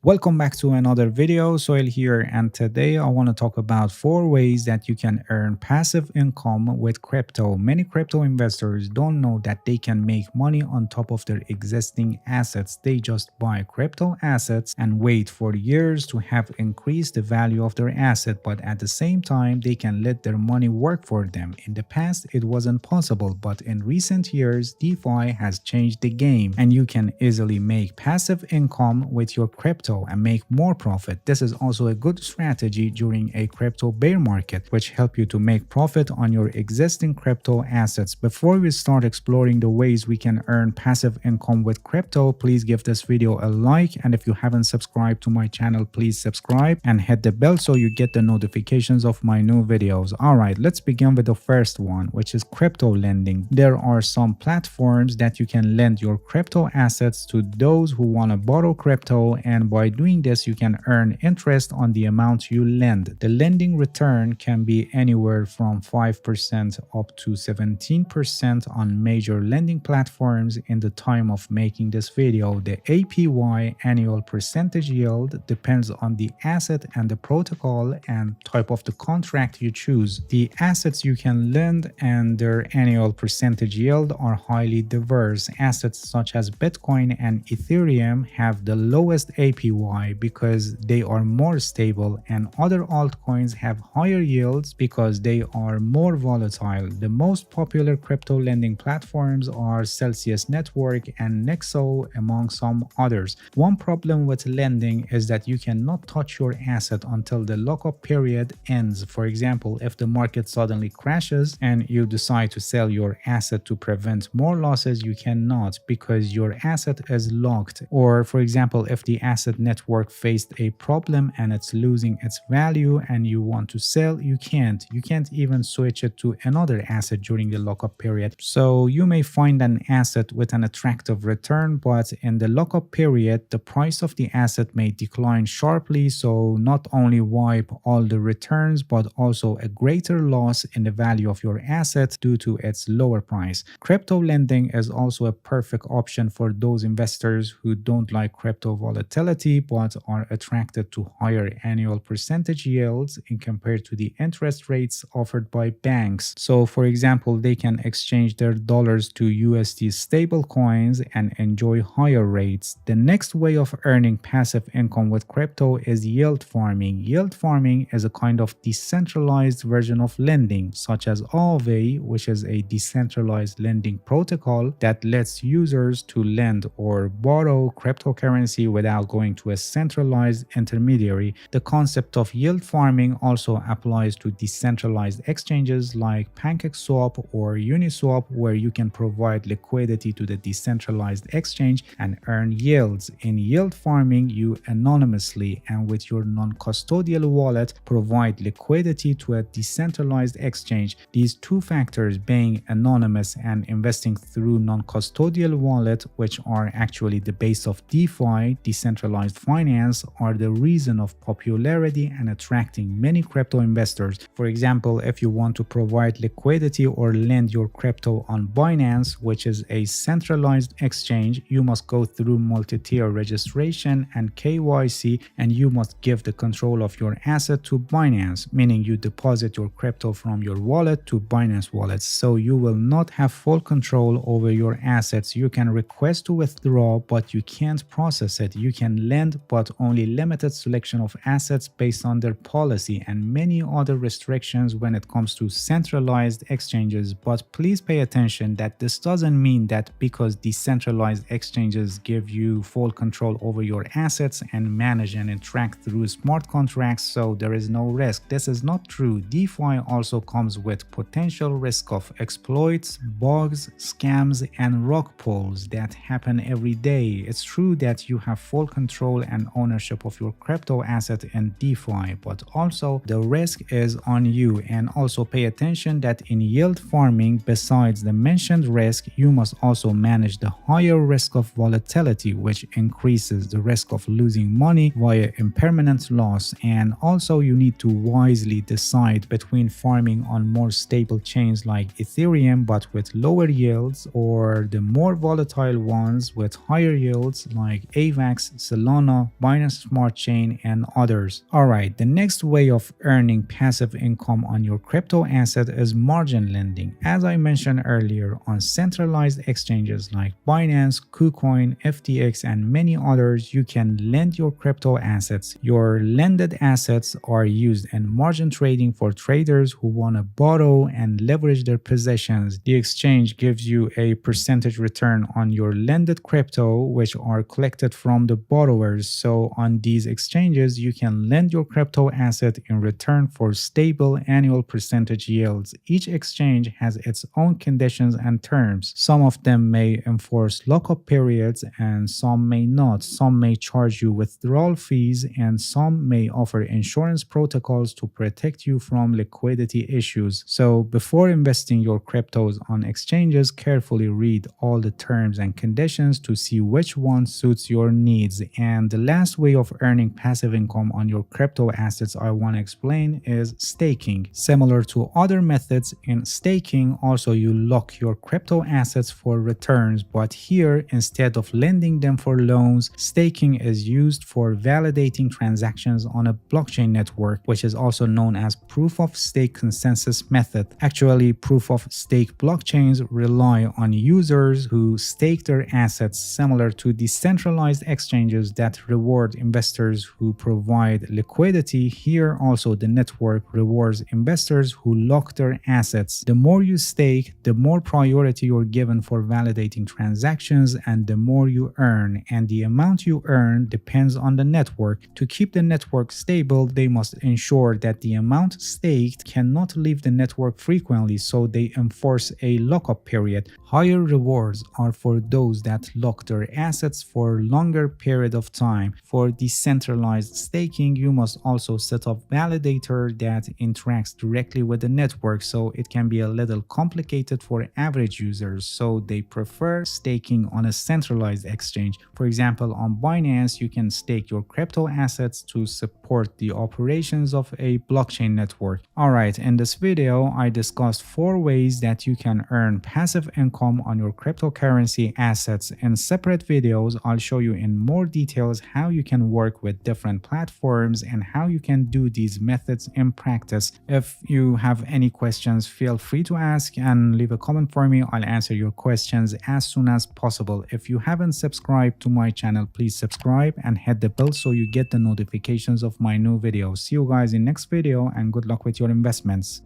Welcome back to another video. Soil here, and today I want to talk about 4 ways that you can earn passive income with crypto. Many crypto investors don't know that they can make money on top of their existing assets. They just buy crypto assets and wait for years to have increased the value of their asset, but at the same time, they can let their money work for them. In the past, it wasn't possible, but in recent years, DeFi has changed the game, and you can easily make passive income with your crypto and make more profit. This is also a good strategy during a crypto bear market, which help you to make profit on your existing crypto assets. Before we start exploring the ways we can earn passive income with crypto, please give this video a like, and if you haven't subscribed to my channel, please subscribe and hit the bell so you get the notifications of my new videos. Alright, let's begin with the first one, which is crypto lending. There are some platforms that you can lend your crypto assets to those who want to borrow crypto, and by doing this you can earn interest on the amount you lend. The lending return can be anywhere from 5% up to 17% on major lending platforms. In the time of making this video, the APY, annual percentage yield, depends on the asset and the protocol and type of the contract you choose. The assets you can lend and their annual percentage yield are highly diverse. Assets such as Bitcoin and Ethereum have the lowest APY because they are more stable, and other altcoins have higher yields because they are more volatile. The most popular crypto lending platforms are Celsius Network and Nexo, among some others. One problem with lending is that you cannot touch your asset until the lockup period ends. For example, if the market suddenly crashes and you decide to sell your asset to prevent more losses, you cannot because your asset is locked. Or for example, if the asset network faced a problem and it's losing its value and you want to sell, you can't even switch it to another asset during the lockup period. So you may find an asset with an attractive return, but in the lockup period the price of the asset may decline sharply, so not only wipe all the returns but also a greater loss in the value of your asset due to its lower price. Crypto lending is also a perfect option for those investors who don't like crypto volatility but are attracted to higher annual percentage yields in compared to the interest rates offered by banks. So for example, they can exchange their dollars to USD stable coins and enjoy higher rates. The next way of earning passive income with crypto is yield farming. Yield farming is a kind of decentralized version of lending, such as Aave, which is a decentralized lending protocol that lets users to lend or borrow cryptocurrency without going to a centralized intermediary. The concept of yield farming also applies to decentralized exchanges like PancakeSwap or Uniswap, where you can provide liquidity to the decentralized exchange and earn yields. In yield farming, you anonymously and with your non-custodial wallet provide liquidity to a decentralized exchange. These two factors, being anonymous and investing through non-custodial wallet, which are actually the base of DeFi, decentralized finance, are the reason of popularity and attracting many crypto investors. For example, if you want to provide liquidity or lend your crypto on Binance, which is a centralized exchange, you must go through multi-tier registration and KYC, and you must give the control of your asset to Binance, meaning you deposit your crypto from your wallet to Binance wallets. So you will not have full control over your assets. You can request to withdraw, but you can't process it. You can lend, but only limited selection of assets based on their policy, and many other restrictions when it comes to centralized exchanges. But please pay attention that this doesn't mean that because decentralized exchanges give you full control over your assets and manage and interact through smart contracts, so there is no risk. This is not true. DeFi also comes with potential risk of exploits, bugs, scams, and rug pulls that happen every day. It's true that you have full control and ownership of your crypto asset in DeFi, but also the risk is on you. And also pay attention that in yield farming, besides the mentioned risk, you must also manage the higher risk of volatility, which increases the risk of losing money via impermanent loss. And also you need to wisely decide between farming on more stable chains like Ethereum but with lower yields, or the more volatile ones with higher yields like AVAX, Solana, Solana, Binance Smart Chain, and others. Alright, the next way of earning passive income on your crypto asset is margin lending. As I mentioned earlier, on centralized exchanges like Binance, KuCoin, FTX, and many others, you can lend your crypto assets. Your lended assets are used in margin trading for traders who want to borrow and leverage their possessions. The exchange gives you a percentage return on your lended crypto, which are collected from the borrowers. So on these exchanges, you can lend your crypto asset in return for stable annual percentage yields. Each exchange has its own conditions and terms. Some of them may enforce lockup periods and some may not. Some may charge you withdrawal fees and some may offer insurance protocols to protect you from liquidity issues. So before investing your cryptos on exchanges, carefully read all the terms and conditions to see which one suits your needs. And the last way of earning passive income on your crypto assets I want to explain is staking. Similar to other methods, in staking also you lock your crypto assets for returns, but here instead of lending them for loans, staking is used for validating transactions on a blockchain network, which is also known as proof of stake consensus method. Actually, proof of stake blockchains rely on users who stake their assets, similar to decentralized exchanges that reward investors who provide liquidity. Here also the network rewards investors who lock their assets. The more you stake, the more priority you're given for validating transactions and the more you earn, and the amount you earn depends on the network. To keep the network stable, they must ensure that the amount staked cannot leave the network frequently, so they enforce a lockup period. Higher rewards are for those that lock their assets for a longer period of time. For decentralized staking, you must also set up validator that interacts directly with the network, so it can be a little complicated for average users, so they prefer staking on a centralized exchange. For example, on Binance, you can stake your crypto assets to support the operations of a blockchain network. Alright, in this video, I discussed 4 ways that you can earn passive income on your cryptocurrency assets. In separate videos, I'll show you in more details how you can work with different platforms and how you can do these methods in practice. If you have any questions, feel free to ask and leave a comment for me. I'll answer your questions as soon as possible. If you haven't subscribed to my channel, please subscribe and hit the bell so you get the notifications of my new videos. See you guys in next video and good luck with your investments.